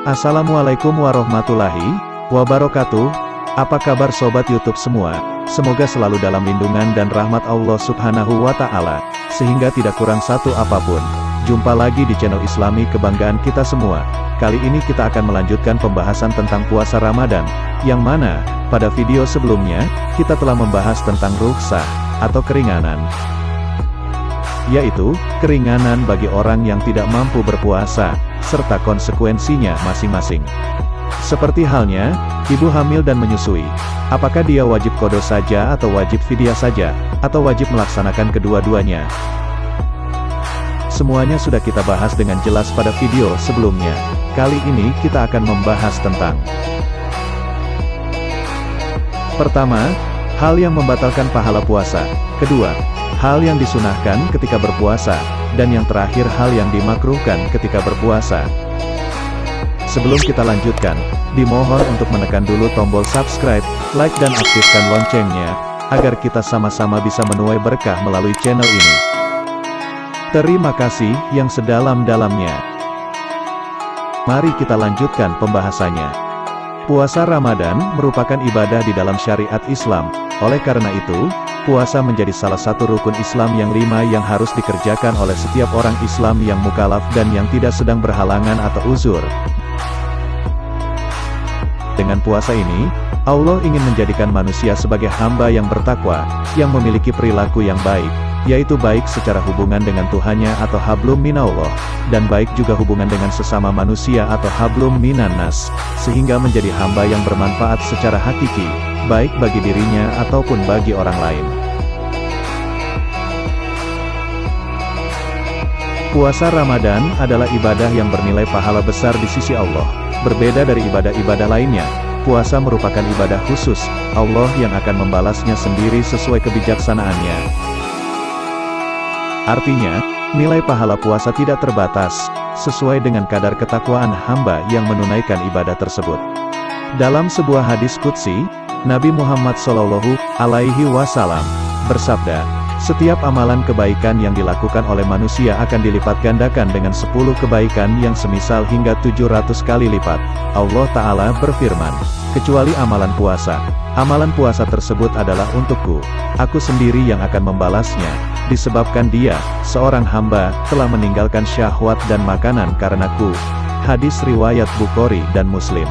Assalamualaikum warahmatullahi wabarakatuh. Apa kabar sobat YouTube semua? Semoga selalu dalam lindungan dan rahmat Allah Subhanahu wa Ta'ala, sehingga tidak kurang satu apapun. Jumpa lagi di channel Islami kebanggaan kita semua. Kali ini kita akan melanjutkan pembahasan tentang puasa Ramadan, yang mana pada video sebelumnya kita telah membahas tentang rukhsah atau keringanan, yaitu keringanan bagi orang yang tidak mampu berpuasa, serta konsekuensinya masing-masing. Seperti halnya, ibu hamil dan menyusui. Apakah dia wajib qadha saja atau wajib fidyah saja, atau wajib melaksanakan kedua-duanya? Semuanya sudah kita bahas dengan jelas pada video sebelumnya. Kali ini kita akan membahas tentang pertama, hal yang membatalkan pahala puasa. Kedua, hal yang disunahkan ketika berpuasa. Dan yang terakhir, hal yang dimakruhkan ketika berpuasa. Sebelum kita lanjutkan, dimohon untuk menekan dulu tombol subscribe, like dan aktifkan loncengnya, agar kita sama-sama bisa menuai berkah melalui channel ini. Terima kasih yang sedalam-dalamnya. Mari kita lanjutkan pembahasannya. Puasa Ramadan merupakan ibadah di dalam syariat Islam. Oleh karena itu, puasa menjadi salah satu rukun Islam yang 5 yang harus dikerjakan oleh setiap orang Islam yang mukallaf dan yang tidak sedang berhalangan atau uzur. Dengan puasa ini, Allah ingin menjadikan manusia sebagai hamba yang bertakwa, yang memiliki perilaku yang baik, yaitu baik secara hubungan dengan Tuhannya atau hablum minallah, dan baik juga hubungan dengan sesama manusia atau hablum minannas, sehingga menjadi hamba yang bermanfaat secara hakiki, baik bagi dirinya ataupun bagi orang lain. Puasa Ramadan adalah ibadah yang bernilai pahala besar di sisi Allah. Berbeda dari ibadah-ibadah lainnya, puasa merupakan ibadah khusus, Allah yang akan membalasnya sendiri sesuai kebijaksanaannya. Artinya, nilai pahala puasa tidak terbatas, sesuai dengan kadar ketakwaan hamba yang menunaikan ibadah tersebut. Dalam sebuah hadis qudsi, Nabi Muhammad SAW bersabda, setiap amalan kebaikan yang dilakukan oleh manusia akan dilipat gandakan dengan 10 kebaikan yang semisal hingga 700 kali lipat. Allah Ta'ala berfirman, kecuali amalan puasa. Amalan puasa tersebut adalah untukku. Aku sendiri yang akan membalasnya, disebabkan dia, seorang hamba, telah meninggalkan syahwat dan makanan karenaku. Hadis riwayat Bukhari dan Muslim.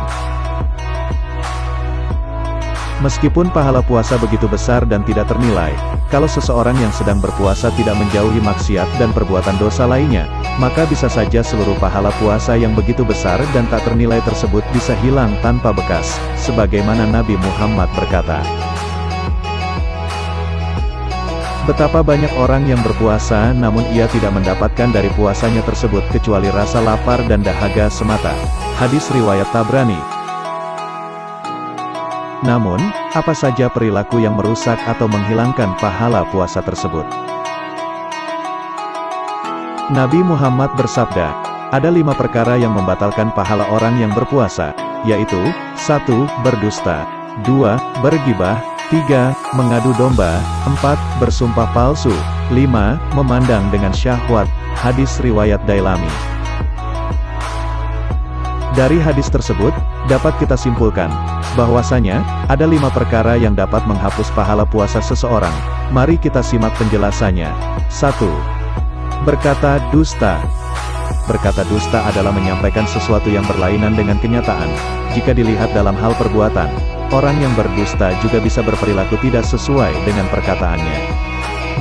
Meskipun pahala puasa begitu besar dan tidak ternilai, kalau seseorang yang sedang berpuasa tidak menjauhi maksiat dan perbuatan dosa lainnya, maka bisa saja seluruh pahala puasa yang begitu besar dan tak ternilai tersebut bisa hilang tanpa bekas, sebagaimana Nabi Muhammad berkata. Betapa banyak orang yang berpuasa namun ia tidak mendapatkan dari puasanya tersebut kecuali rasa lapar dan dahaga semata. Hadis riwayat Tabrani. Namun, apa saja perilaku yang merusak atau menghilangkan pahala puasa tersebut? Nabi Muhammad bersabda, ada 5 perkara yang membatalkan pahala orang yang berpuasa, yaitu 1. Berdusta, 2. Bergibah, 3. Mengadu domba, 4. Bersumpah palsu, 5. Memandang dengan syahwat. Hadis riwayat Dailami. Dari hadis tersebut, dapat kita simpulkan, bahwasanya, ada 5 perkara yang dapat menghapus pahala puasa seseorang. Mari kita simak penjelasannya. 1. Berkata dusta. Berkata dusta adalah menyampaikan sesuatu yang berlainan dengan kenyataan. Jika dilihat dalam hal perbuatan, orang yang berdusta juga bisa berperilaku tidak sesuai dengan perkataannya.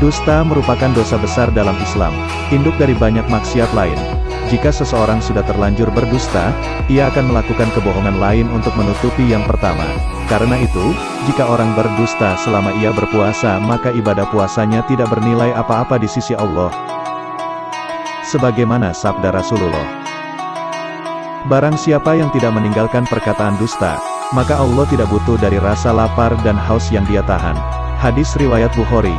Dusta merupakan dosa besar dalam Islam, induk dari banyak maksiat lain. Jika seseorang sudah terlanjur berdusta, ia akan melakukan kebohongan lain untuk menutupi yang pertama. Karena itu, jika orang berdusta selama ia berpuasa, maka ibadah puasanya tidak bernilai apa-apa di sisi Allah. Sebagaimana sabda Rasulullah, barang siapa yang tidak meninggalkan perkataan dusta, maka Allah tidak butuh dari rasa lapar dan haus yang dia tahan. Hadis riwayat Bukhari.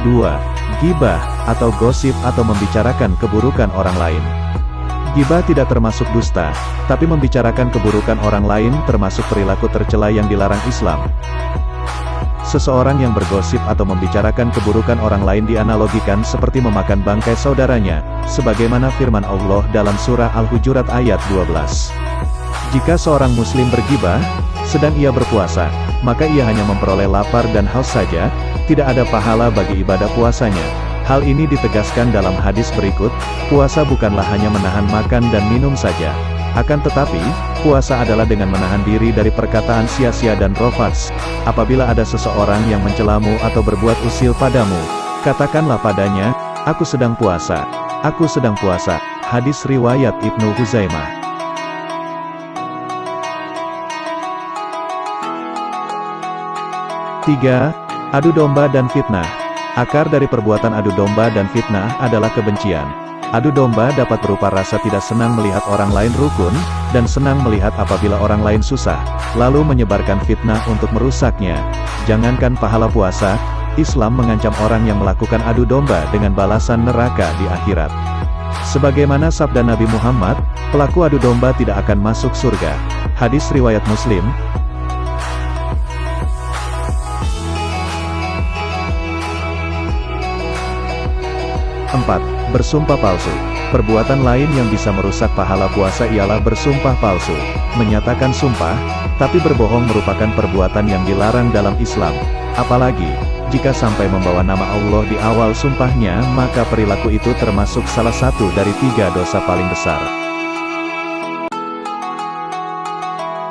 2. Gibah, atau gosip atau membicarakan keburukan orang lain. Gibah tidak termasuk dusta, tapi membicarakan keburukan orang lain termasuk perilaku tercela yang dilarang Islam. Seseorang yang bergosip atau membicarakan keburukan orang lain dianalogikan seperti memakan bangkai saudaranya, sebagaimana firman Allah dalam surah Al-Hujurat ayat 12. Jika seorang muslim bergibah, sedang ia berpuasa, maka ia hanya memperoleh lapar dan haus saja, tidak ada pahala bagi ibadah puasanya. Hal ini ditegaskan dalam hadis berikut, puasa bukanlah hanya menahan makan dan minum saja. Akan tetapi, puasa adalah dengan menahan diri dari perkataan sia-sia dan rofas. Apabila ada seseorang yang mencelamu atau berbuat usil padamu, katakanlah padanya, aku sedang puasa. Aku sedang puasa. Hadis riwayat Ibnu Huzaimah. 3. Adu domba dan fitnah. Akar dari perbuatan adu domba dan fitnah adalah kebencian. Adu domba dapat berupa rasa tidak senang melihat orang lain rukun, dan senang melihat apabila orang lain susah, lalu menyebarkan fitnah untuk merusaknya. Jangankan pahala puasa, Islam mengancam orang yang melakukan adu domba dengan balasan neraka di akhirat. Sebagaimana sabda Nabi Muhammad, pelaku adu domba tidak akan masuk surga. Hadis riwayat Muslim. 4. Bersumpah palsu. Perbuatan lain yang bisa merusak pahala puasa ialah bersumpah palsu. Menyatakan sumpah, tapi berbohong merupakan perbuatan yang dilarang dalam Islam. Apalagi, jika sampai membawa nama Allah di awal sumpahnya, maka perilaku itu termasuk salah satu dari 3 dosa paling besar.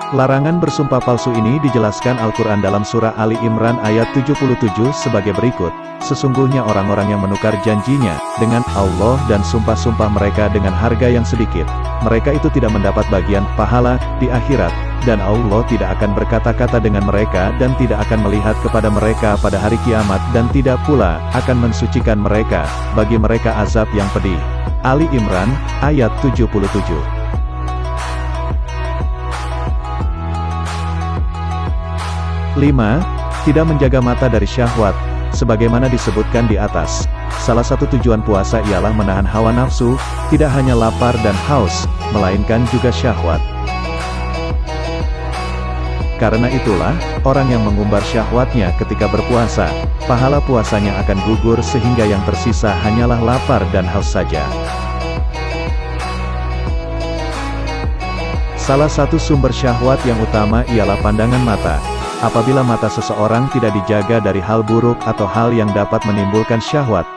Larangan bersumpah palsu ini dijelaskan Al-Quran dalam surah Ali Imran ayat 77 sebagai berikut. Sesungguhnya orang-orang yang menukar janjinya dengan Allah dan sumpah-sumpah mereka dengan harga yang sedikit, mereka itu tidak mendapat bagian pahala di akhirat, dan Allah tidak akan berkata-kata dengan mereka dan tidak akan melihat kepada mereka pada hari kiamat dan tidak pula akan mensucikan mereka, bagi mereka azab yang pedih. Ali Imran ayat 77. 5. Tidak menjaga mata dari syahwat. Sebagaimana disebutkan di atas, salah satu tujuan puasa ialah menahan hawa nafsu, tidak hanya lapar dan haus, melainkan juga syahwat. Karena itulah, orang yang mengumbar syahwatnya ketika berpuasa, pahala puasanya akan gugur sehingga yang tersisa hanyalah lapar dan haus saja. Salah satu sumber syahwat yang utama ialah pandangan mata. Apabila mata seseorang tidak dijaga dari hal buruk atau hal yang dapat menimbulkan syahwat,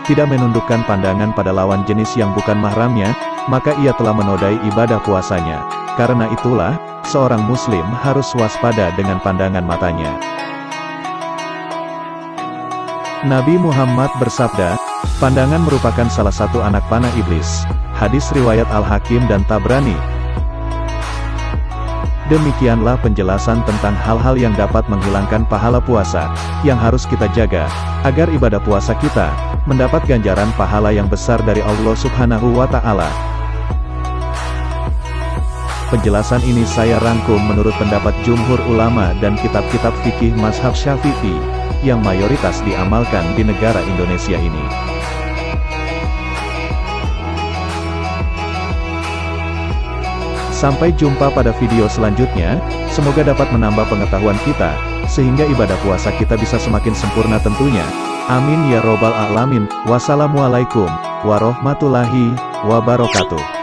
tidak menundukkan pandangan pada lawan jenis yang bukan mahramnya, maka ia telah menodai ibadah puasanya. Karena itulah, seorang muslim harus waspada dengan pandangan matanya. Nabi Muhammad bersabda, pandangan merupakan salah satu anak panah iblis. Hadis riwayat Al-Hakim dan Tabrani. Demikianlah penjelasan tentang hal-hal yang dapat menghilangkan pahala puasa, yang harus kita jaga, agar ibadah puasa kita, mendapat ganjaran pahala yang besar dari Allah Subhanahu wa Ta'ala. Penjelasan ini saya rangkum menurut pendapat jumhur ulama dan kitab-kitab fikih mazhab Syafi'i, yang mayoritas diamalkan di negara Indonesia ini. Sampai jumpa pada video selanjutnya, semoga dapat menambah pengetahuan kita, sehingga ibadah puasa kita bisa semakin sempurna tentunya. Amin ya robbal alamin. Wassalamualaikum warahmatullahi wabarakatuh.